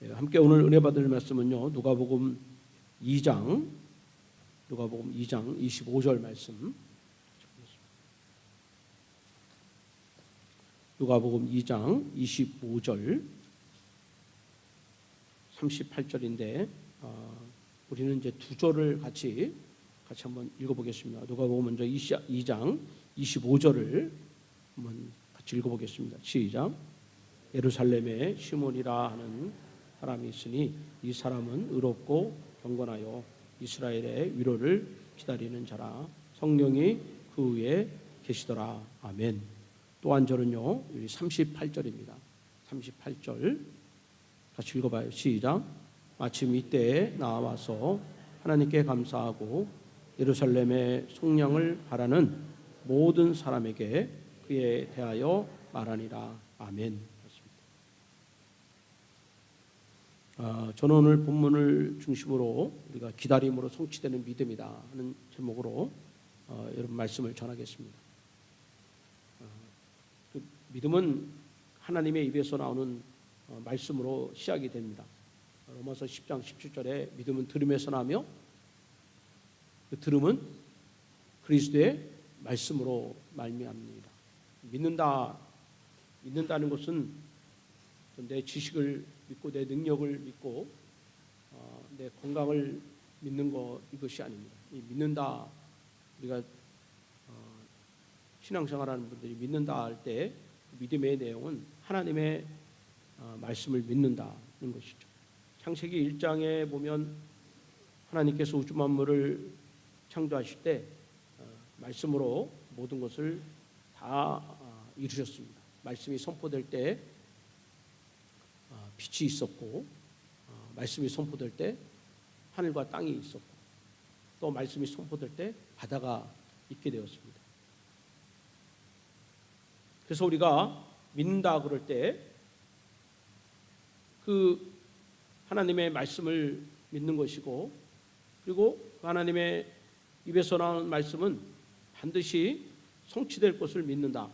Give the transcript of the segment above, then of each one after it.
함께 오늘 은혜 받을 말씀은요, 누가복음 2장 25절 말씀. 누가복음 2장 25절 38절인데 우리는 이제 두 절을 같이 한번 읽어보겠습니다. 누가복음 먼저 2장 25절을 한번 같이 읽어보겠습니다. 시작. 예루살렘에 시몬이라 하는 사람이 있으니 이 사람은 의롭고 경건하여 이스라엘의 위로를 기다리는 자라. 성령이 그 위에 계시더라. 아멘. 또 한 절은요, 38절입니다. 38절 같이 읽어봐요. 시작. 마침 이때에 나와서 하나님께 감사하고 예루살렘의 속량을 바라는 모든 사람에게 그에 대하여 말하니라. 아멘. 저는 오늘 본문을 중심으로 우리가 기다림으로 성취되는 믿음이다 하는 제목으로 여러분 말씀을 전하겠습니다. 그 믿음은 하나님의 입에서 나오는 말씀으로 시작이 됩니다. 로마서 10장 17절에 믿음은 들음에서 나며 그 들음은 그리스도의 말씀으로 말미암습니다. 믿는다는 것은 내 지식을 믿고 내 능력을 믿고 내 건강을 믿는 것, 이것이 아닙니다. 이 믿는다, 우리가 신앙생활하는 분들이 믿는다 할 때 믿음의 내용은 하나님의 말씀을 믿는다는 것이죠. 창세기 1장에 보면 하나님께서 우주 만물을 창조하실 때 말씀으로 모든 것을 다 이루셨습니다. 말씀이 선포될 때 빛이 있었고, 말씀이 선포될 때 하늘과 땅이 있었고, 또 말씀이 선포될 때 바다가 있게 되었습니다. 그래서 우리가 믿는다 그럴 때 그 하나님의 말씀을 믿는 것이고, 그리고 그 하나님의 입에서 나오는 말씀은 반드시 성취될 것을 믿는다,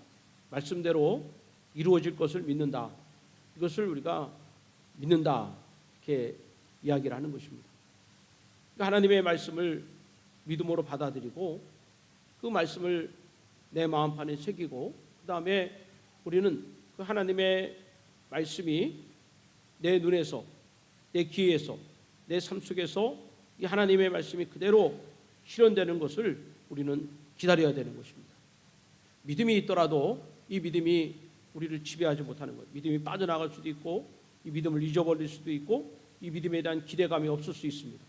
말씀대로 이루어질 것을 믿는다, 이것을 우리가 믿는다, 이렇게 이야기를 하는 것입니다. 그러니까 하나님의 말씀을 믿음으로 받아들이고 그 말씀을 내 마음판에 새기고, 그 다음에 우리는 그 하나님의 말씀이 내 눈에서, 내 귀에서, 내 삶 속에서 이 하나님의 말씀이 그대로 실현되는 것을 우리는 기다려야 되는 것입니다. 믿음이 있더라도 이 믿음이 우리를 지배하지 못하는 거예요. 믿음이 빠져나갈 수도 있고, 이 믿음을 잊어버릴 수도 있고, 이 믿음에 대한 기대감이 없을 수 있습니다.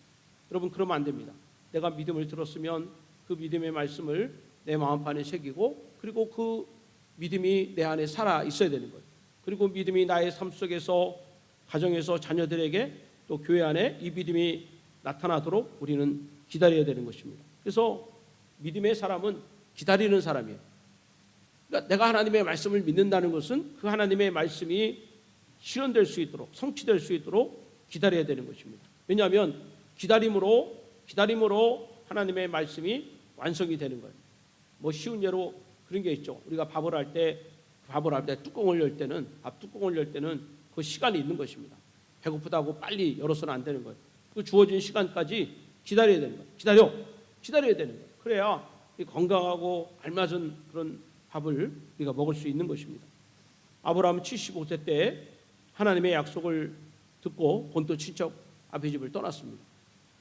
여러분, 그러면 안 됩니다. 내가 믿음을 들었으면 그 믿음의 말씀을 내 마음판에 새기고, 그리고 그 믿음이 내 안에 살아 있어야 되는 거예요. 그리고 믿음이 나의 삶 속에서, 가정에서, 자녀들에게, 또 교회 안에 이 믿음이 나타나도록 우리는 기다려야 되는 것입니다. 그래서 믿음의 사람은 기다리는 사람이에요. 그러니까 내가 하나님의 말씀을 믿는다는 것은 그 하나님의 말씀이 실현될 수 있도록, 성취될 수 있도록 기다려야 되는 것입니다. 왜냐하면 기다림으로 하나님의 말씀이 완성이 되는 거예요. 뭐 쉬운 예로 그런 게 있죠. 우리가 밥을 할 때 뚜껑을 열 때는, 밥 뚜껑을 열 때는 그 시간이 있는 것입니다. 배고프다고 빨리 열어서는 안 되는 거예요. 그 주어진 시간까지 기다려야 되는 거예요. 기다려야 되는 거예요. 그래야 건강하고 알맞은 그런 밥을 우리가 먹을 수 있는 것입니다. 아브라함은 75세 때 하나님의 약속을 듣고 본토 친척 아버지 집을 떠났습니다.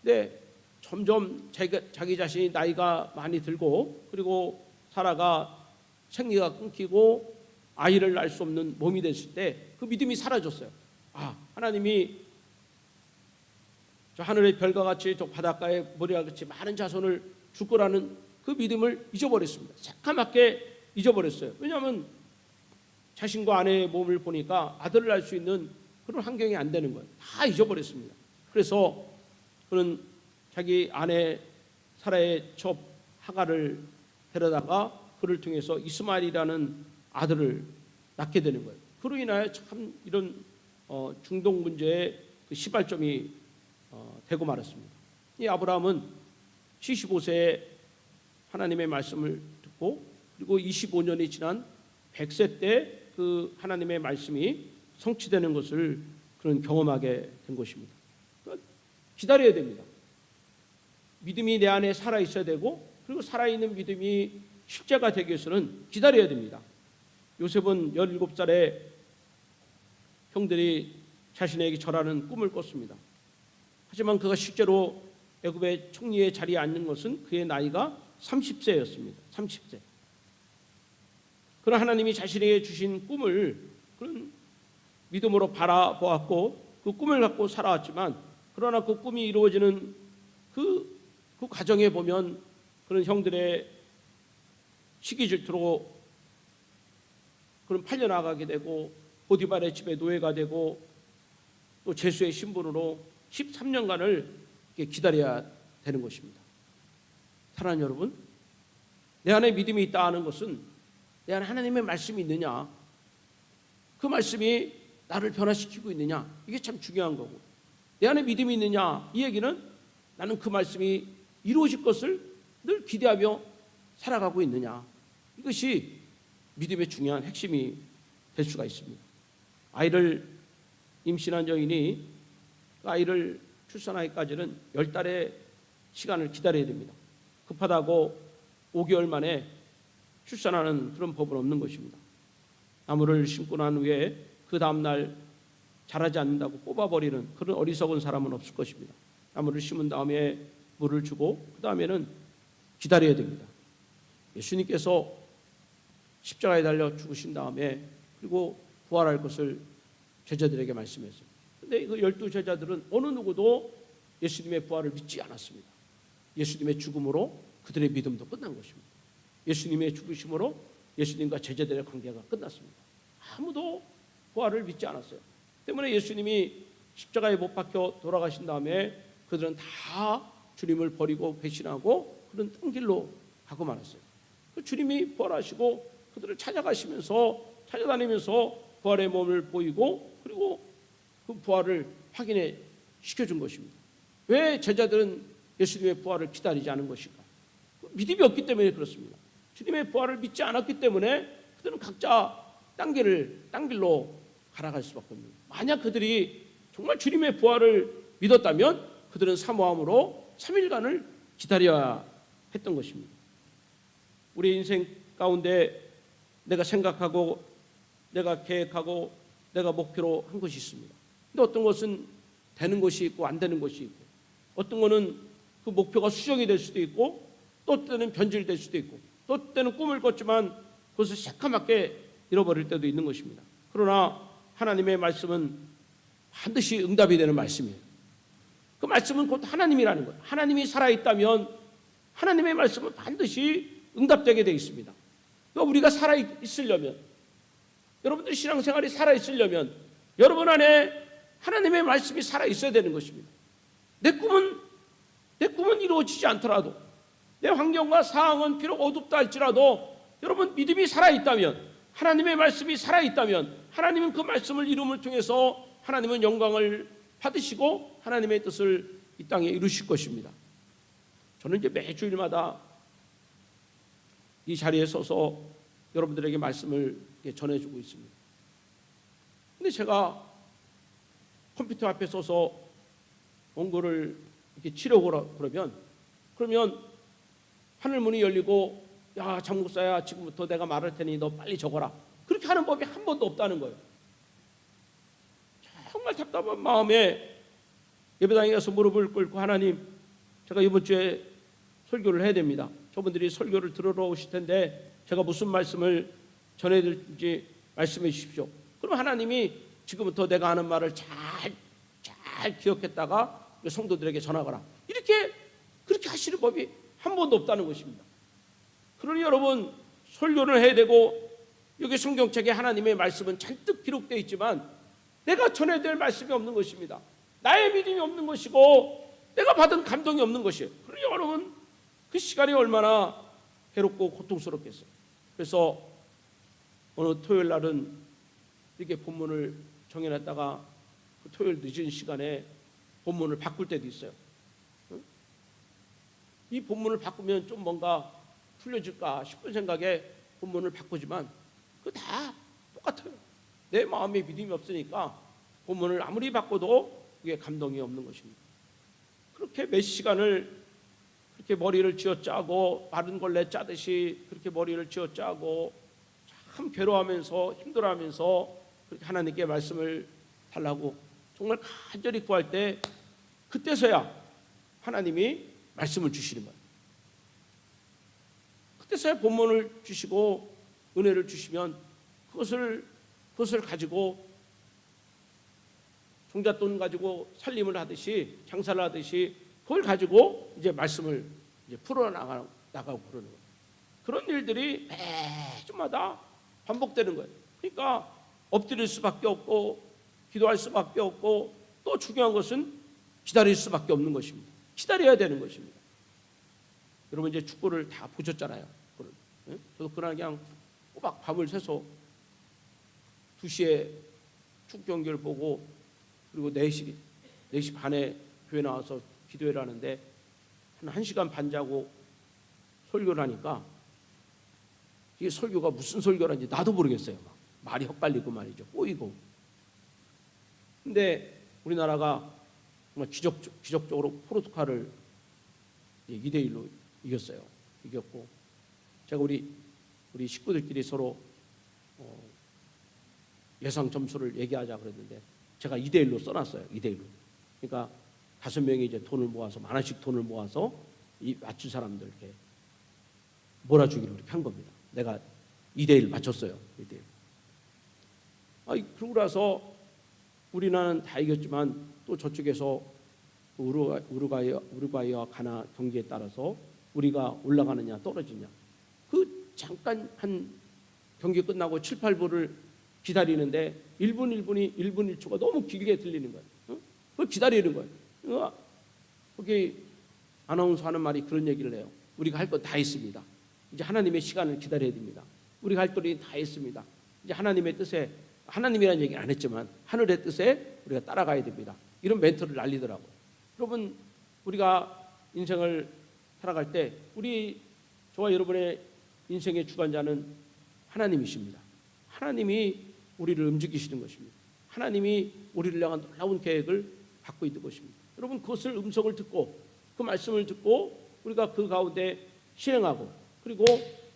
근데 점점 자기 자신이 나이가 많이 들고, 그리고 사라가 생리가 끊기고 아이를 낳을 수 없는 몸이 됐을 때 그 믿음이 사라졌어요. 하나님이 저 하늘의 별과 같이 저 바닷가의 모래와 같이 많은 자손을 줄 거라는 그 믿음을 잊어버렸습니다. 새까맣게 잊어버렸어요. 왜냐하면 자신과 아내의 몸을 보니까 아들을 낳을 수 있는 그런 환경이 안 되는 거예요. 다 잊어버렸습니다. 그래서 그는 자기 아내 사라의 첩 하가를 데려다가 그를 통해서 이스마엘이라는 아들을 낳게 되는 거예요. 그로 인하여 참 이런 중동 문제의 그 시발점이 되고 말았습니다. 이 아브라함은 75세에 하나님의 말씀을 듣고, 그리고 25년이 지난 100세 때 그 하나님의 말씀이 성취되는 것을 그런 경험하게 된 것입니다. 그러니까 기다려야 됩니다. 믿음이 내 안에 살아있어야 되고, 그리고 살아있는 믿음이 실제가 되기 위해서는 기다려야 됩니다. 요셉은 17살에 형들이 자신에게 절하는 꿈을 꿨습니다. 하지만 그가 실제로 애굽의 총리의 자리에 앉는 것은 그의 나이가 30세였습니다. 30세. 그러나 하나님이 자신에게 주신 꿈을 그런 믿음으로 바라보았고 그 꿈을 갖고 살아왔지만, 그러나 그 꿈이 이루어지는 그 과정에 보면 그런 형들의 시기 질투로 그런 팔려나가게 되고, 보디발의 집에 노예가 되고, 또 제수의 신분으로 13년간을 기다려야 되는 것입니다. 사랑하는 여러분, 내 안에 믿음이 있다 하는 것은 내 안에 하나님의 말씀이 있느냐, 그 말씀이 나를 변화시키고 있느냐, 이게 참 중요한 거고, 내 안에 믿음이 있느냐, 이 얘기는 나는 그 말씀이 이루어질 것을 늘 기대하며 살아가고 있느냐, 이것이 믿음의 중요한 핵심이 될 수가 있습니다. 아이를 임신한 여인이 아이를 출산하기까지는 10달의 시간을 기다려야 됩니다. 급하다고 5개월 만에 출산하는 그런 법은 없는 것입니다. 나무를 심고 난 후에 그 다음날 자라지 않는다고 뽑아버리는 그런 어리석은 사람은 없을 것입니다. 나무를 심은 다음에 물을 주고 그 다음에는 기다려야 됩니다. 예수님께서 십자가에 달려 죽으신 다음에 그리고 부활할 것을 제자들에게 말씀했어요. 그런데 그 12 제자들은 어느 누구도 예수님의 부활을 믿지 않았습니다. 예수님의 죽음으로 그들의 믿음도 끝난 것입니다. 예수님의 죽으심으로 예수님과 제자들의 관계가 끝났습니다. 아무도 부활을 믿지 않았어요. 때문에 예수님이 십자가에 못 박혀 돌아가신 다음에 그들은 다 주님을 버리고 배신하고 그런 딴 길로 가고 말았어요. 그 주님이 부활하시고 그들을 찾아다니면서 부활의 몸을 보이고 그리고 그 부활을 확인해 시켜준 것입니다. 왜 제자들은 예수님의 부활을 기다리지 않은 것일까? 믿음이 없기 때문에 그렇습니다. 주님의 부활을 믿지 않았기 때문에 그들은 각자 딴 길로 갈아갈 수밖에 없는 거예요. 만약 그들이 정말 주님의 부활을 믿었다면 그들은 사모함으로 3일간을 기다려야 했던 것입니다. 우리 인생 가운데 내가 생각하고 내가 계획하고 내가 목표로 한 것이 있습니다. 근데 어떤 것은 되는 것이 있고 안 되는 것이 있고, 어떤 것은 그 목표가 수정이 될 수도 있고 또 때는 변질될 수도 있고, 또 때는 꿈을 꿨지만 그것을 새카맣게 잃어버릴 때도 있는 것입니다. 그러나 하나님의 말씀은 반드시 응답이 되는 말씀이에요. 그 말씀은 곧 하나님이라는 거예요. 하나님이 살아있다면 하나님의 말씀은 반드시 응답되게 되어 있습니다. 그러니까 우리가 살아있으려면, 여러분들 신앙생활이 살아있으려면 여러분 안에 하나님의 말씀이 살아있어야 되는 것입니다. 내 꿈은 이루어지지 않더라도, 내 환경과 상황은 비록 어둡다 할지라도 여러분 믿음이 살아있다면, 하나님의 말씀이 살아있다면 하나님은 그 말씀을 이룸을 통해서 하나님은 영광을 받으시고 하나님의 뜻을 이 땅에 이루실 것입니다. 저는 이제 매주일마다 이 자리에 서서 여러분들에게 말씀을 전해주고 있습니다. 근데 제가 컴퓨터 앞에 서서 원고를 이렇게 치려고 그러면 하늘문이 열리고, 야 장목사야, 지금부터 내가 말할 테니 너 빨리 적어라, 그렇게 하는 법이 한 번도 없다는 거예요. 정말 답답한 마음에 예배당에 가서 무릎을 꿇고, 하나님, 제가 이번 주에 설교를 해야 됩니다. 저분들이 설교를 들으러 오실 텐데 제가 무슨 말씀을 전해드릴지 말씀해 주십시오. 그럼 하나님이 지금부터 내가 하는 말을 잘 기억했다가 성도들에게 전하거라, 그렇게 하시는 법이 한 번도 없다는 것입니다. 그러니 여러분, 설교를 해야 되고 여기 성경책에 하나님의 말씀은 잔뜩 기록되어 있지만 내가 전해야 될 말씀이 없는 것입니다. 나의 믿음이 없는 것이고 내가 받은 감동이 없는 것이에요. 그러니 여러분, 그 시간이 얼마나 괴롭고 고통스럽겠어요. 그래서 어느 토요일 날은 이렇게 본문을 정해놨다가 그 토요일 늦은 시간에 본문을 바꿀 때도 있어요. 이 본문을 바꾸면 좀 뭔가 풀려질까 싶은 생각에 본문을 바꾸지만 그거 다 똑같아요. 내 마음에 믿음이 없으니까 본문을 아무리 바꿔도 그게 감동이 없는 것입니다. 그렇게 몇 시간을 그렇게 머리를 쥐어짜고 마른 걸레 짜듯이 그렇게 머리를 쥐어짜고 참 괴로워하면서 힘들어하면서 그렇게 하나님께 말씀을 달라고 정말 간절히 구할 때 그때서야 하나님이 말씀을 주시는 거예요. 그때서야 본문을 주시고 은혜를 주시면 그것을 가지고 종잣돈 가지고 살림을 하듯이 장사를 하듯이 그걸 가지고 이제 말씀을 이제 풀어나가고 그러는 거예요. 그런 일들이 매주마다 반복되는 거예요. 그러니까 엎드릴 수밖에 없고 기도할 수밖에 없고 또 중요한 것은 기다릴 수밖에 없는 것입니다. 기다려야 되는 것입니다. 여러분 이제 축구를 다 보셨잖아요. 저도 그날 그냥 꼬박 밤을 새서 2시에 축구 경기를 보고 그리고 4시 반에 교회 나와서 기도회를 하는데 한 1시간 반 자고 설교를 하니까 이게 설교가 무슨 설교라는지 나도 모르겠어요. 막 말이 헛갈리고 말이죠. 꼬이고. 근데 우리나라가 정말 기적적으로 포르투갈을 2대1로 이겼어요. 이겼고 제가 우리 식구들끼리 서로 예상 점수를 얘기하자 그랬는데 제가 2대1로 써놨어요. 2대1로. 그러니까 5명이 이제 돈을 모아서 만 원씩 돈을 모아서 이 맞춘 사람들께 몰아주기로 이렇게 한 겁니다. 내가 2대1 맞췄어요. 2대1. 그러고 나서 우리나라는 다 이겼지만 또 저쪽에서 우루과이와 가나 경기에 따라서 우리가 올라가느냐 떨어지냐 그 잠깐 한 경기 끝나고 7, 8분을 기다리는데 1분 1초가 너무 길게 들리는 거예요. 그걸 기다리는 거예요. 거기 아나운서 하는 말이 그런 얘기를 해요. 우리가 할 건 다 했습니다. 이제 하나님의 시간을 기다려야 됩니다. 우리가 할 일이 다 했습니다. 이제 하나님의 뜻에 하나님이라는 얘기는 안 했지만 하늘의 뜻에 우리가 따라가야 됩니다. 이런 멘트를 날리더라고요. 여러분 우리가 인생을 살아갈 때 저와 여러분의 인생의 주관자는 하나님이십니다. 하나님이 우리를 움직이시는 것입니다. 하나님이 우리를 향한 놀라운 계획을 갖고 있는 것입니다. 여러분 그것을 음성을 듣고 그 말씀을 듣고 우리가 그 가운데 실행하고 그리고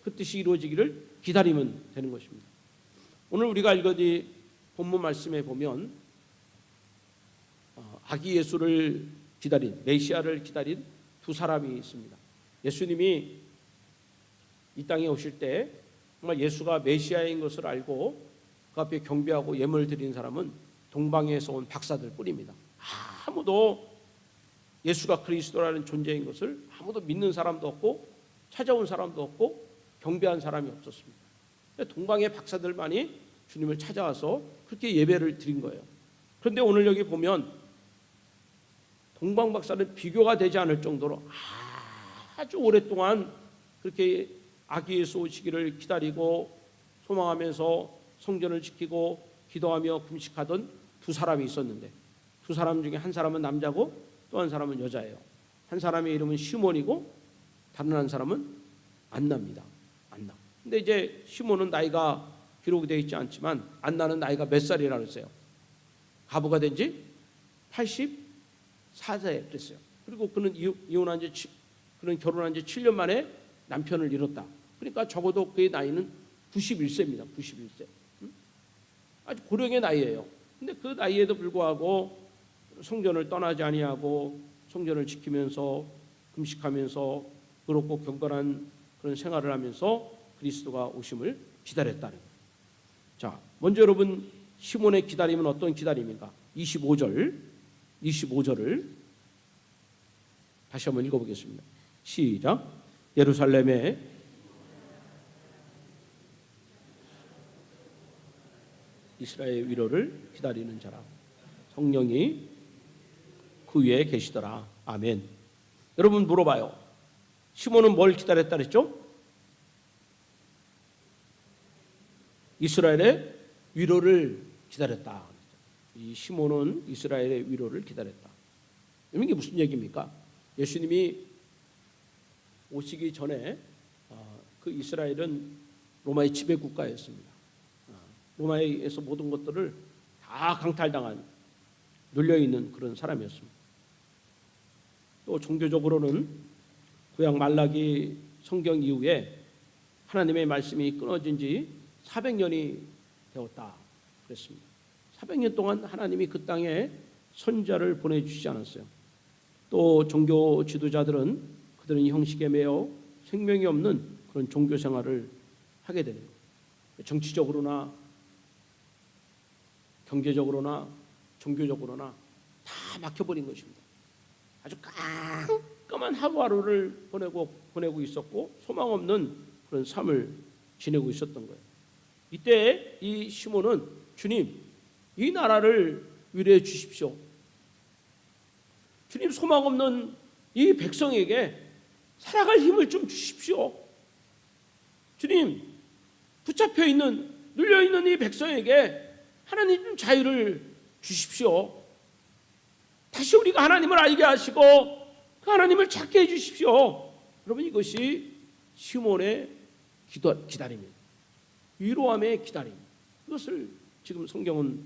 그 뜻이 이루어지기를 기다리면 되는 것입니다. 오늘 우리가 읽은 본문 말씀에 보면 아기 예수를 기다린 메시아를 기다린 두 사람이 있습니다. 예수님이 이 땅에 오실 때 정말 예수가 메시아인 것을 알고 그 앞에 경배하고 예물을 드리는 사람은 동방에서 온 박사들 뿐입니다. 아무도 예수가 그리스도라는 존재인 것을 아무도 믿는 사람도 없고 찾아온 사람도 없고 경배한 사람이 없었습니다. 동방의 박사들만이 주님을 찾아와서 그렇게 예배를 드린 거예요. 그런데 오늘 여기 보면 동방 박사는 비교가 되지 않을 정도로 아주 오랫동안 그렇게 아기 예수 오시기를 기다리고 소망하면서 성전을 지키고 기도하며 금식하던 두 사람이 있었는데 두 사람 중에 한 사람은 남자고 또 한 사람은 여자예요. 한 사람의 이름은 시몬이고 다른 한 사람은 안나입니다. 안나. 근데 이제 시몬은 나이가 기록이 되어 있지 않지만 안나는 나이가 몇 살이라고 했어요? 가부가 된 지 84세 그랬어요. 그리고 그는 그는 결혼한 지 7년 만에 남편을 잃었다. 그러니까 적어도 그의 나이는 91세입니다. 91세. 아주 고령의 나이예요. 근데 그 나이에도 불구하고 성전을 떠나지 아니하고 성전을 지키면서 금식하면서 그렇고 경건한 그런 생활을 하면서 그리스도가 오심을 기다렸다는 거예요. 자, 먼저 여러분 시몬의 기다림은 어떤 기다림인가? 25절을 다시 한번 읽어보겠습니다. 시작. 예루살렘에 이스라엘의 위로를 기다리는 자라 성령이 그 위에 계시더라. 아멘. 여러분 물어봐요. 시몬은 뭘 기다렸다 그랬죠? 이스라엘의 위로를 기다렸다. 이 시몬은 이스라엘의 위로를 기다렸다. 이게 무슨 얘기입니까? 예수님이 오시기 전에 그 이스라엘은 로마의 지배 국가였습니다. 로마에서 모든 것들을 다 강탈당한 눌려있는 그런 사람이었습니다. 또 종교적으로는 구약 말라기 성경 이후에 하나님의 말씀이 끊어진 지 400년이 되었다 그랬습니다. 400년 동안 하나님이 그 땅에 선지자를 보내주시지 않았어요. 또 종교 지도자들은 그들은 형식에 매여 생명이 없는 그런 종교 생활을 하게 되는 거예요. 정치적으로나 경제적으로나 종교적으로나 다 막혀버린 것입니다. 아주 깜깜한 하루하루를 보내고 있었고 소망 없는 그런 삶을 지내고 있었던 거예요. 이때 이 시몬은 주님, 이 나라를 위로해 주십시오. 주님, 소망 없는 이 백성에게 살아갈 힘을 좀 주십시오. 주님, 붙잡혀 있는, 눌려 있는 이 백성에게 하나님 좀 자유를 주십시오. 다시 우리가 하나님을 알게 하시고 그 하나님을 찾게 해 주십시오. 여러분, 이것이 시몬의 기다림입니다. 위로함의 기다림. 이것을 지금 성경은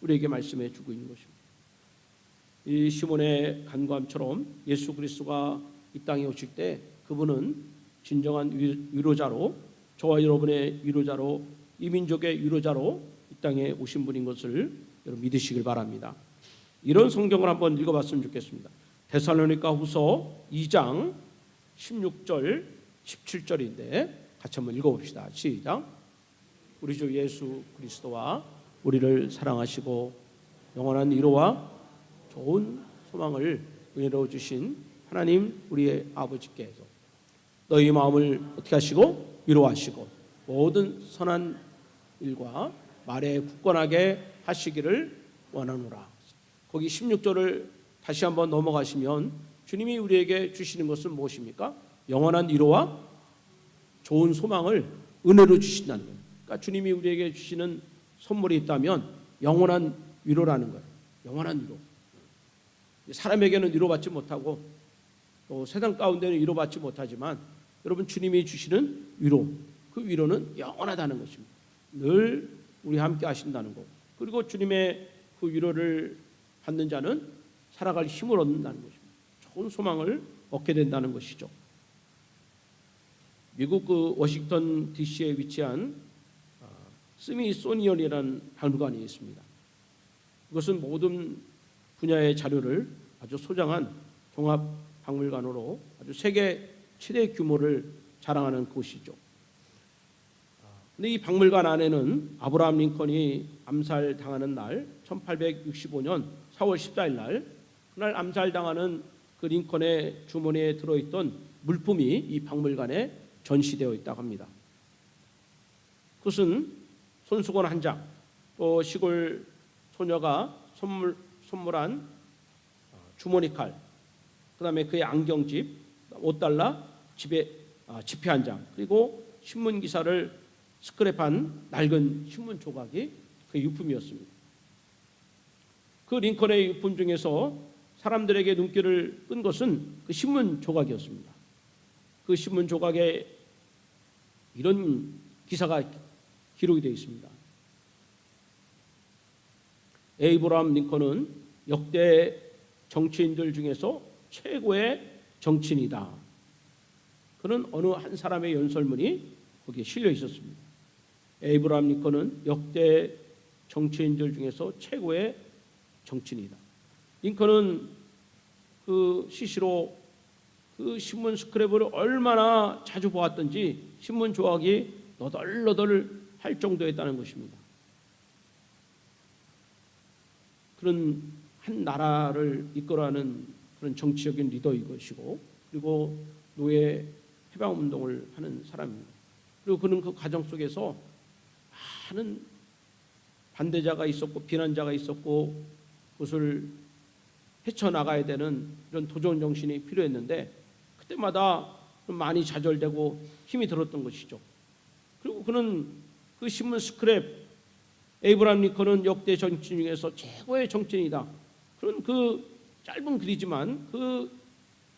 우리에게 말씀해 주고 있는 것입니다. 이 시몬의 간구함처럼 예수 그리스도가 이 땅에 오실 때 그분은 진정한 위로자로, 저와 여러분의 위로자로, 이 민족의 위로자로 이 땅에 오신 분인 것을 여러분 믿으시길 바랍니다. 이런 성경을 한번 읽어봤으면 좋겠습니다. 데살로니가 후서 2장 16절 17절인데 같이 한번 읽어봅시다. 시작. 우리 주 예수 그리스도와 우리를 사랑하시고 영원한 위로와 좋은 소망을 은혜로 주신 하나님 우리의 아버지께서 너희 마음을 어떻게 하시고 위로하시고 모든 선한 일과 말에 굳건하게 하시기를 원하노라. 거기 16절을 다시 한번 넘어가시면 주님이 우리에게 주시는 것은 무엇입니까? 영원한 위로와 좋은 소망을 은혜로 주신다는 거예요. 그러니까 주님이 우리에게 주시는 선물이 있다면 영원한 위로라는 거예요. 영원한 위로. 사람에게는 위로받지 못하고 또 세상 가운데는 위로받지 못하지만 여러분, 주님이 주시는 위로, 그 위로는 영원하다는 것입니다. 늘 우리 함께 하신다는 것. 그리고 주님의 그 위로를 받는 자는 살아갈 힘을 얻는다는 것입니다. 좋은 소망을 얻게 된다는 것이죠. 미국 그 워싱턴 DC에 위치한 스미소니언이라는 박물관이 있습니다. 이것은 모든 분야의 자료를 아주 소장한 종합 박물관으로 아주 세계 최대 규모를 자랑하는 곳이죠. 근데 이 박물관 안에는 아브라함 링컨이 암살당하는 날 1865년 4월 14일 날 그날 암살당하는 그 링컨의 주머니에 들어있던 물품이 이 박물관에 전시되어 있다고 합니다. 그것은 손수건 한 장, 또 시골 소녀가 선물한 주머니 칼, 그 다음에 그의 안경집, $5 지폐 한 장, 그리고 신문 기사를 스크랩한 낡은 신문 조각이 그 유품이었습니다. 그 링컨의 유품 중에서 사람들에게 눈길을 끈 것은 그 신문 조각이었습니다. 그 신문 조각에 이런 기사가 기록이 되어 있습니다. 에이브러함 링컨은 역대 정치인들 중에서 최고의 정치인이다. 그는 어느 한 사람의 연설문이 거기에 실려 있었습니다. 에이브러함 링컨은 역대 정치인들 중에서 최고의 정치인이다. 링컨은 그 시시로 그 신문 스크랩을 얼마나 자주 보았던지 신문 조각이 너덜너덜 할 정도였다는 것입니다. 그런 한 나라를 이끌어가는 그런 정치적인 리더인 것이고, 그리고 노예 해방운동을 하는 사람입니다. 그리고 그는 그 과정 속에서 많은 반대자가 있었고 비난자가 있었고 그것을 헤쳐나가야 되는 이런 도전 정신이 필요했는데 그때마다 많이 좌절되고 힘이 들었던 것이죠. 그리고 그는 그 신문 스크랩, 에이브러함 링컨은 역대 정치인 중에서 최고의 정치인이다. 그런 그 짧은 글이지만 그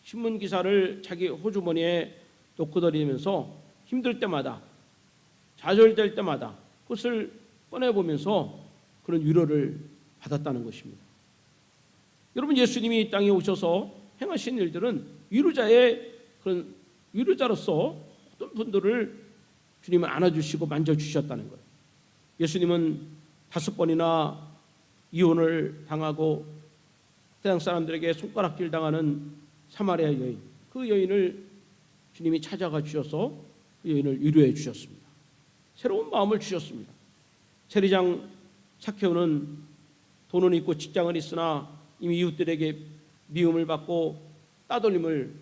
신문 기사를 자기 호주머니에 놓고 다니면서 힘들 때마다, 좌절될 때마다, 그것을 꺼내보면서 그런 위로를 받았다는 것입니다. 여러분, 예수님이 이 땅에 오셔서 행하신 일들은 위로자의 그런 위로자로서 어떤 분들을 주님은 안아주시고 만져주셨다는 거예요. 예수님은 5번이나 이혼을 당하고 세상 사람들에게 손가락질 당하는 사마리아 여인, 그 여인을 주님이 찾아가 주셔서 그 여인을 위로해 주셨습니다. 새로운 마음을 주셨습니다. 세리장 삭개오는 돈은 있고 직장은 있으나 이미 이웃들에게 미움을 받고 따돌림을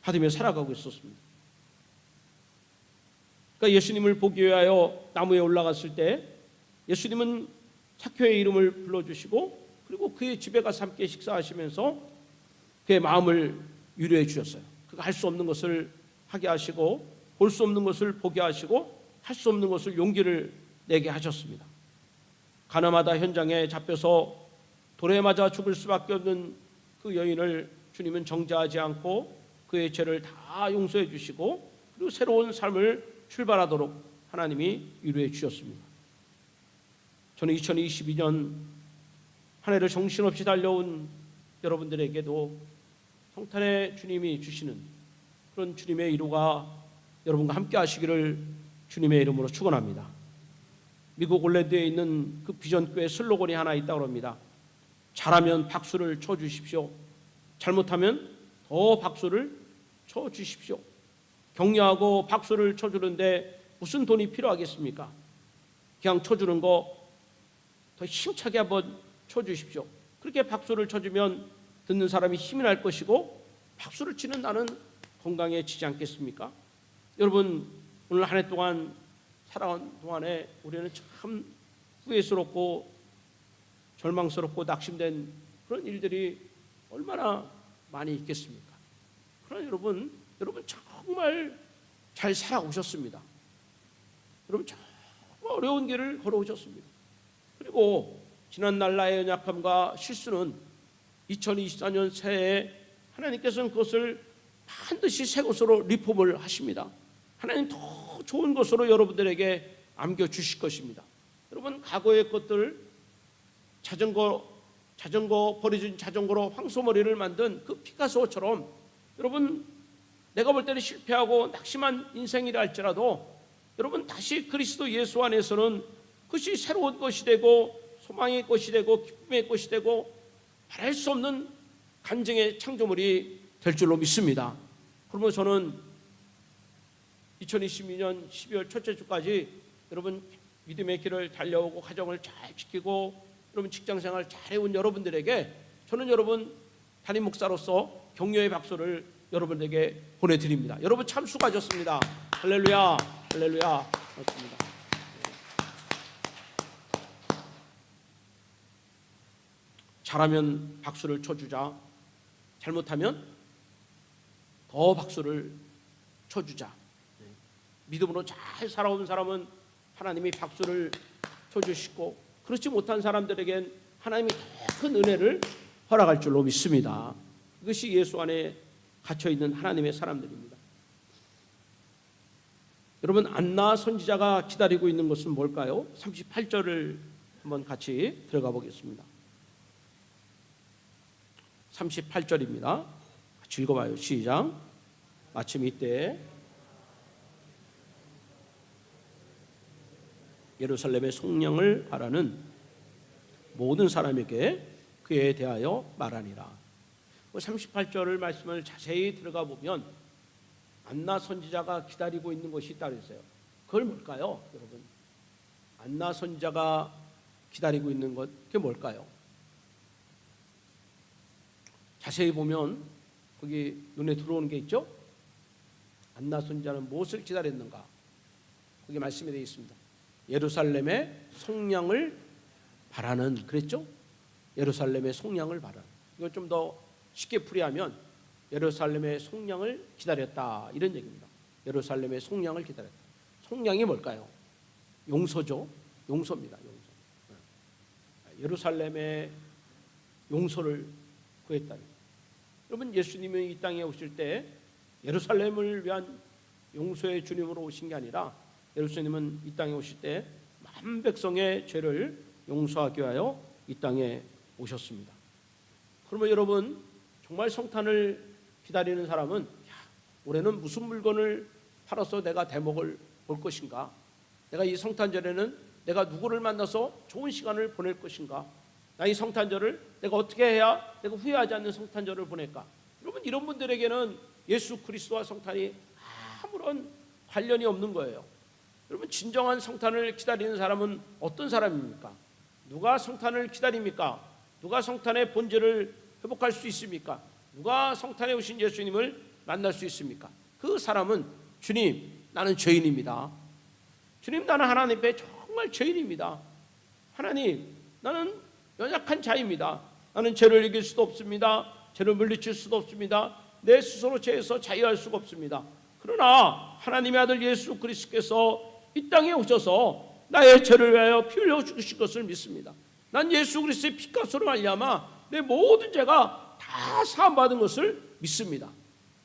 받으며 살아가고 있었습니다. 그러니까 예수님을 보기 위하여 나무에 올라갔을 때 예수님은 삭개오의 이름을 불러주시고 그리고 그의 집에 가서 함께 식사하시면서 그의 마음을 위로해 주셨어요. 그가 할 수 없는 것을 하게 하시고 볼 수 없는 것을 보게 하시고 할 수 없는 것을 용기를 내게 하셨습니다. 가나마다 현장에 잡혀서 돌에 맞아 죽을 수밖에 없는 그 여인을 주님은 정죄하지 않고 그의 죄를 다 용서해 주시고 그리고 새로운 삶을 출발하도록 하나님이 위로해 주셨습니다. 저는 2022년 한 해를 정신없이 달려온 여러분들에게도 성탄의 주님이 주시는 그런 주님의 위로가 여러분과 함께 하시기를 주님의 이름으로 축원합니다. 미국 올랜도에 있는 그 비전교회 슬로건이 하나 있다고 합니다. 잘하면 박수를 쳐주십시오. 잘못하면 더 박수를 쳐주십시오. 격려하고 박수를 쳐주는데 무슨 돈이 필요하겠습니까? 그냥 쳐주는 거 더 힘차게 한번 쳐주십시오. 그렇게 박수를 쳐주면 듣는 사람이 힘이 날 것이고 박수를 치는 나는 건강해지지 않겠습니까? 여러분, 오늘 한 해 동안 살아온 동안에 우리는 참 후회스럽고 절망스럽고 낙심된 그런 일들이 얼마나 많이 있겠습니까? 그러나 여러분 정말 잘 살아오셨습니다. 여러분 정말 어려운 길을 걸어오셨습니다. 그리고 지난날 나의 연약함과 실수는 2024년 새해에 하나님께서는 그것을 반드시 새 것으로 리폼을 하십니다. 하나님 더 좋은 것으로 여러분들에게 안겨주실 것입니다. 여러분, 과거의 것들, 자전거 버려진 자전거로 황소머리를 만든 그 피카소처럼 여러분, 내가 볼 때는 실패하고 낙심한 인생이라 할지라도 여러분 다시 그리스도 예수 안에서는 그것이 새로운 것이 되고 소망의 것이 되고 기쁨의 것이 되고 말할 수 없는 간증의 창조물이 될 줄로 믿습니다. 그러면 저는 2022년 12월 첫째 주까지 여러분 믿음의 길을 달려오고 가정을 잘 지키고 여러분 직장생활 잘해온 여러분들에게 저는 여러분 담임 목사로서 격려의 박수를 여러분에게 보내드립니다. 여러분 참 수고하셨습니다. 할렐루야, 할렐루야. 맞습니다. 잘하면 박수를 쳐주자. 잘못하면 더 박수를 쳐주자. 믿음으로 잘 살아온 사람은 하나님이 박수를 쳐주시고 그렇지 못한 사람들에겐 하나님이 더 큰 은혜를 허락할 줄로 믿습니다. 이것이 예수 안에 갇혀있는 하나님의 사람들입니다. 여러분, 안나 선지자가 기다리고 있는 것은 뭘까요? 38절을 한번 같이 들어가 보겠습니다. 38절입니다. 같이 읽어봐요. 시작. 마침 이때 예루살렘의 성령을 바라는 모든 사람에게 그에 대하여 말하니라. 38절을 말씀을 자세히 들어가 보면 안나 선지자가 기다리고 있는 것이 있다고 했어요. 그걸 뭘까요, 여러분? 안나 선지자가 기다리고 있는 것, 그게 뭘까요? 자세히 보면 거기 눈에 들어오는 게 있죠? 안나 선지자는 무엇을 기다렸는가? 거기 말씀이 되어 있습니다. 예루살렘의 속량을 바라는, 그랬죠? 예루살렘의 속량을 바라는. 이걸 좀 더 쉽게 풀이하면 예루살렘의 속량을 기다렸다, 이런 얘기입니다. 예루살렘의 속량을 기다렸다. 속량이 뭘까요? 용서죠. 용서입니다. 용서. 예루살렘의 용서를 구했다. 여러분, 예수님이 이 땅에 오실 때 예루살렘을 위한 용서의 주님으로 오신 게 아니라 예루살렘은 이 땅에 오실 때 만 백성의 죄를 용서하기 위하여 이 땅에 오셨습니다. 그러면 여러분 정말 성탄을 기다리는 사람은 올해는 무슨 물건을 팔아서 내가 대목을 볼 것인가? 내가 이 성탄절에는 내가 누구를 만나서 좋은 시간을 보낼 것인가? 나 이 성탄절을 내가 어떻게 해야 내가 후회하지 않는 성탄절을 보낼까? 여러분 이런 분들에게는 예수 그리스도와 성탄이 아무런 관련이 없는 거예요. 여러분 진정한 성탄을 기다리는 사람은 어떤 사람입니까? 누가 성탄을 기다립니까? 누가 성탄의 본질을 회복할 수 있습니까? 누가 성탄에 오신 예수님을 만날 수 있습니까? 그 사람은 주님, 나는 죄인입니다. 주님, 나는 하나님 앞에 정말 죄인입니다. 하나님, 나는 연약한 자입니다. 나는 죄를 이길 수도 없습니다. 죄를 물리칠 수도 없습니다. 내 스스로 죄에서 자유할 수가 없습니다. 그러나 하나님의 아들 예수 그리스도께서 이 땅에 오셔서 나의 죄를 위하여 피 흘려 죽으신 것을 믿습니다. 난 예수 그리스도의 피값으로 말미암아 내 모든 죄가 다 사함받은 것을 믿습니다.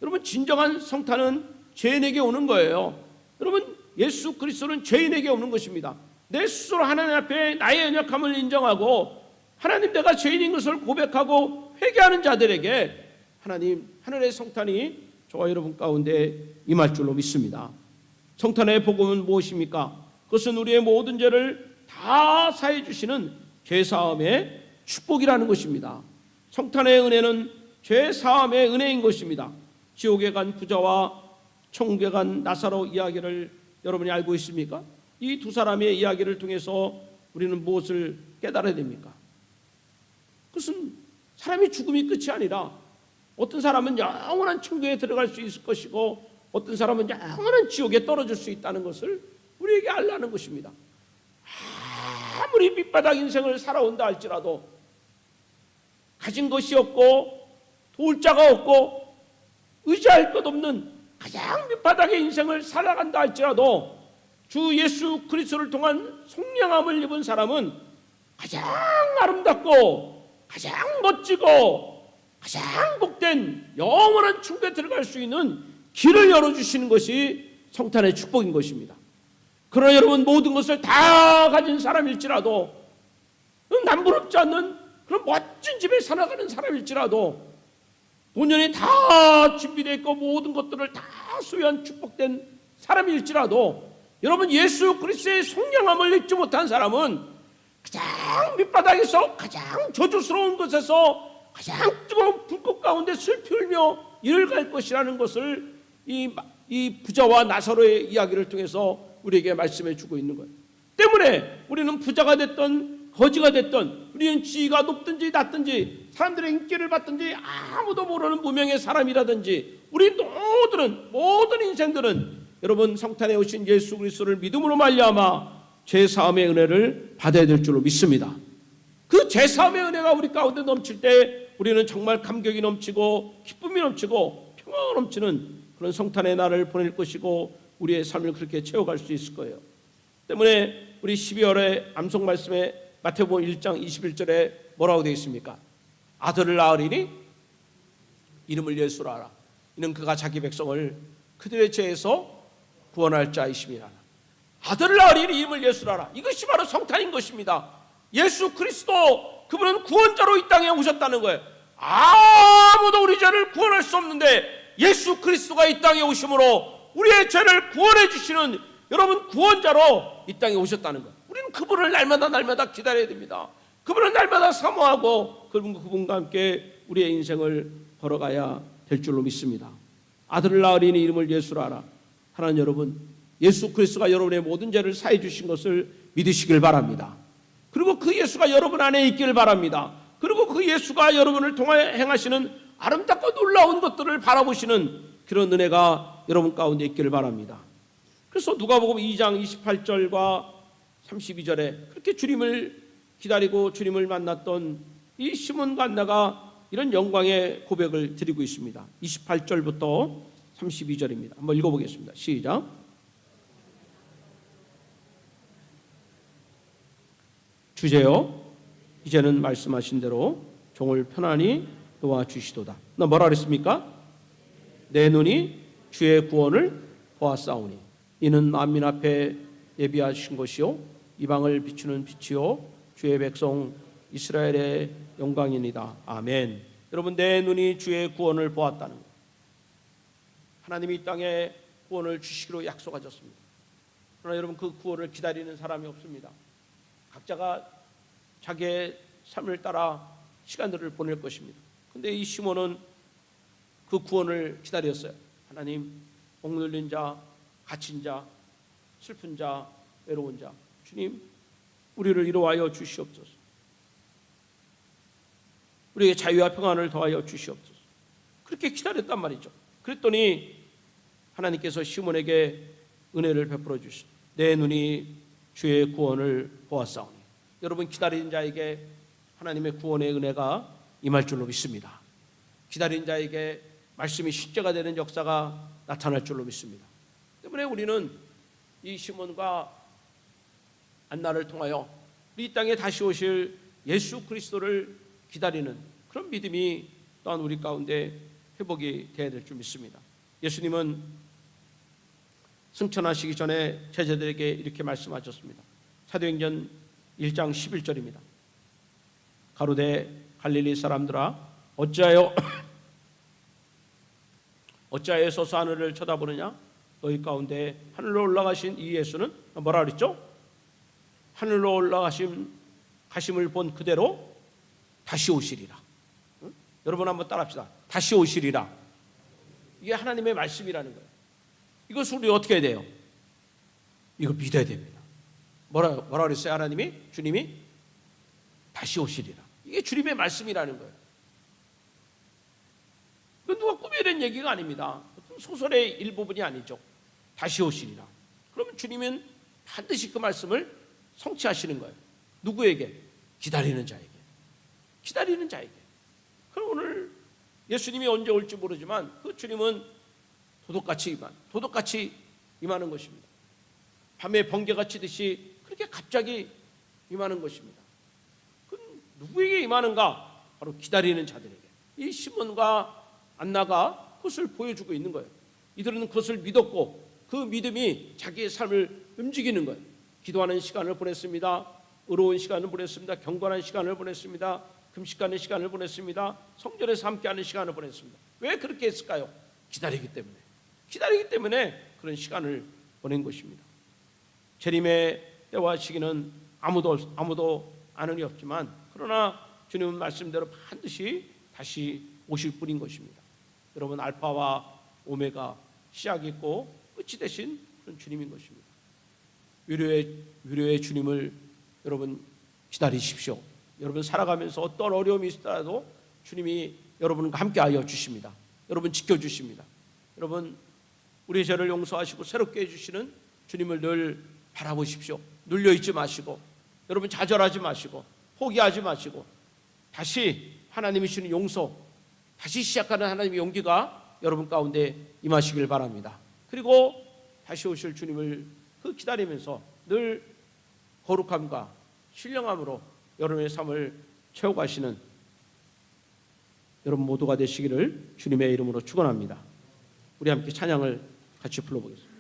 여러분 진정한 성탄은 죄인에게 오는 거예요. 여러분 예수 그리스도는 죄인에게 오는 것입니다. 내 스스로 하나님 앞에 나의 연약함을 인정하고 하나님 내가 죄인인 것을 고백하고 회개하는 자들에게 하나님 하늘의 성탄이 저와 여러분 가운데 임할 줄로 믿습니다. 성탄의 복음은 무엇입니까? 그것은 우리의 모든 죄를 다 사해 주시는 죄사함의 축복이라는 것입니다. 성탄의 은혜는 죄사함의 은혜인 것입니다. 지옥에 간 부자와 천국에 간 나사로 이야기를 여러분이 알고 있습니까? 이 두 사람의 이야기를 통해서 우리는 무엇을 깨달아야 됩니까? 그것은 사람이 죽음이 끝이 아니라 어떤 사람은 영원한 천국에 들어갈 수 있을 것이고 어떤 사람은 영원한 지옥에 떨어질 수 있다는 것을 우리에게 알라는 것입니다. 아무리 밑바닥 인생을 살아온다 할지라도 가진 것이 없고 도울 자가 없고 의지할 것 없는 가장 밑바닥의 인생을 살아간다 할지라도 주 예수 그리스도를 통한 속량함을 입은 사람은 가장 아름답고 가장 멋지고 가장 복된 영원한 천국에 들어갈 수 있는 길을 열어주시는 것이 성탄의 축복인 것입니다. 그러나 여러분 모든 것을 다 가진 사람일지라도 남부럽지 않는 그런 멋진 집에 살아가는 사람일지라도 본연이 다 준비되어 있고 모든 것들을 다 소유한 축복된 사람일지라도 여러분 예수 그리스도의 속량함을 입지 못한 사람은 가장 밑바닥에서 가장 저주스러운 곳에서 가장 뜨거운 불꽃 가운데 슬피 울며 이를 갈 것이라는 것을 이 부자와 나사로의 이야기를 통해서 우리에게 말씀해 주고 있는 거예요. 때문에 우리는 부자가 됐든 거지가 됐든 우리는 지위가 높든지 낮든지 사람들의 인기를 받든지 아무도 모르는 무명의 사람이라든지 우리 모든 인생들은 여러분 성탄에 오신 예수 그리스도를 믿음으로 말미암아 죄사함의 은혜를 받아야 될 줄로 믿습니다. 그 죄사함의 은혜가 우리 가운데 넘칠 때 우리는 정말 감격이 넘치고 기쁨이 넘치고 평화가 넘치는 그런 성탄의 날을 보낼 것이고 우리의 삶을 그렇게 채워갈 수 있을 거예요. 때문에 우리 12월의 암송 말씀에 마태복음 1장 21절에 뭐라고 되어 있습니까? 아들을 낳으리니 이름을 예수라 하라. 이는 그가 자기 백성을 그들의 죄에서 구원할 자이심이라. 아들을 낳으리니 이름을 예수라 하라. 이것이 바로 성탄인 것입니다. 예수 그리스도 그분은 구원자로 이 땅에 오셨다는 거예요. 아무도 우리 죄를 구원할 수 없는데 예수 그리스도가 이 땅에 오심으로 우리의 죄를 구원해 주시는 여러분 구원자로 이 땅에 오셨다는 거예요. 우리는 그분을 날마다 기다려야 됩니다. 그분을 날마다 사모하고 그분과 함께 우리의 인생을 걸어가야 될 줄로 믿습니다. 아들을 낳으리니 이름을 예수라 하라. 하나님 여러분, 예수 그리스도가 여러분의 모든 죄를 사해 주신 것을 믿으시길 바랍니다. 그리고 그 예수가 여러분 안에 있기를 바랍니다. 그리고 그 예수가 여러분을 통하여 행하시는 아름답고 놀라운 것들을 바라보시는 그런 은혜가 여러분 가운데 있기를 바랍니다. 그래서 누가복음 2장 28절과 32절에 그렇게 주님을 기다리고 주님을 만났던 이 시몬과 안나가 이런 영광의 고백을 드리고 있습니다. 28절부터 32절입니다. 한번 읽어보겠습니다. 시작. 주제여 이제는 말씀하신 대로 종을 편안히 도와주시도다. 나 뭐라 그랬습니까? 내 눈이 주의 구원을 보았사오니 이는 만민 앞에 예비하신 것이요 이방을 비추는 빛이요 주의 백성 이스라엘의 영광이니이다. 아멘. 여러분, 내 눈이 주의 구원을 보았다는 것. 하나님이 이 땅에 구원을 주시기로 약속하셨습니다. 그러나 여러분, 그 구원을 기다리는 사람이 없습니다. 각자가 자기의 삶을 따라 시간들을 보낼 것입니다. 그런데 이 시몬은 그 구원을 기다렸어요. 하나님, 억눌린 자, 갇힌 자, 슬픈 자, 외로운 자, 주님, 우리를 이루하여 주시옵소서. 우리에게 자유와 평안을 더하여 주시옵소서. 그렇게 기다렸단 말이죠. 그랬더니 하나님께서 시몬에게 은혜를 베풀어 주시오. 내 눈이 주의 구원을 보았사오니. 여러분, 기다리는 자에게 하나님의 구원의 은혜가 임할 줄로 믿습니다. 기다린 자에게 말씀이 실제가 되는 역사가 나타날 줄로 믿습니다. 때문에 우리는 이 시몬과 안나를 통하여 이 땅에 다시 오실 예수 그리스도를 기다리는 그런 믿음이 또한 우리 가운데 회복이 되어야 될 줄 믿습니다. 예수님은 승천하시기 전에 제자들에게 이렇게 말씀하셨습니다. 사도행전 1장 11절입니다. 가로되 갈릴리 사람들아, 어찌하여 서서 하늘을 쳐다보느냐? 너희 가운데 하늘로 올라가신 이 예수는 뭐라 그랬죠? 하늘로 가심을 본 그대로 다시 오시리라. 응? 여러분 한번 따라합시다. 다시 오시리라. 이게 하나님의 말씀이라는 거예요. 이것을 우리 어떻게 해야 돼요? 이거 믿어야 됩니다. 뭐라 그랬어요? 하나님이? 주님이? 다시 오시리라. 이게 주님의 말씀이라는 거예요. 이건 누가 꾸며낸 얘기가 아닙니다. 소설의 일부분이 아니죠. 다시 오시리라. 그러면 주님은 반드시 그 말씀을 성취하시는 거예요. 누구에게? 기다리는 자에게. 기다리는 자에게. 그럼 오늘 예수님이 언제 올지 모르지만 그 주님은 도둑같이 임하는 것입니다. 밤에 번개가 치듯이 그렇게 갑자기 임하는 것입니다. 그건 누구에게 임하는가? 바로 기다리는 자들에게. 이 시몬과 안나가 그것을 보여주고 있는 거예요. 이들은 그것을 믿었고 그 믿음이 자기의 삶을 움직이는 거예요. 기도하는 시간을 보냈습니다. 의로운 시간을 보냈습니다. 경건한 시간을 보냈습니다. 금식하는 시간을 보냈습니다. 성전에서 함께하는 시간을 보냈습니다. 왜 그렇게 했을까요? 기다리기 때문에 그런 시간을 보낸 것입니다. 재림의 때와 시기는 아무도 아는 이 없지만 그러나 주님은 말씀대로 반드시 다시 오실 뿐인 것입니다. 여러분, 알파와 오메가, 시작이 있고 끝이 되신 그런 주님인 것입니다. 위로의 주님을 여러분 기다리십시오. 여러분 살아가면서 어떤 어려움이 있더라도 주님이 여러분과 함께하여 주십니다. 여러분 지켜주십니다. 여러분, 우리의 죄를 용서하시고 새롭게 해주시는 주님을 늘 바라보십시오. 눌려있지 마시고, 여러분 좌절하지 마시고, 포기하지 마시고, 다시 하나님이 주시는 용서, 다시 시작하는 하나님의 용기가 여러분 가운데 임하시길 바랍니다. 그리고 다시 오실 주님을 기다리면서 늘 거룩함과 신령함으로 여러분의 삶을 채워가시는 여러분 모두가 되시기를 주님의 이름으로 축원합니다. 우리 함께 찬양을 같이 불러보겠습니다.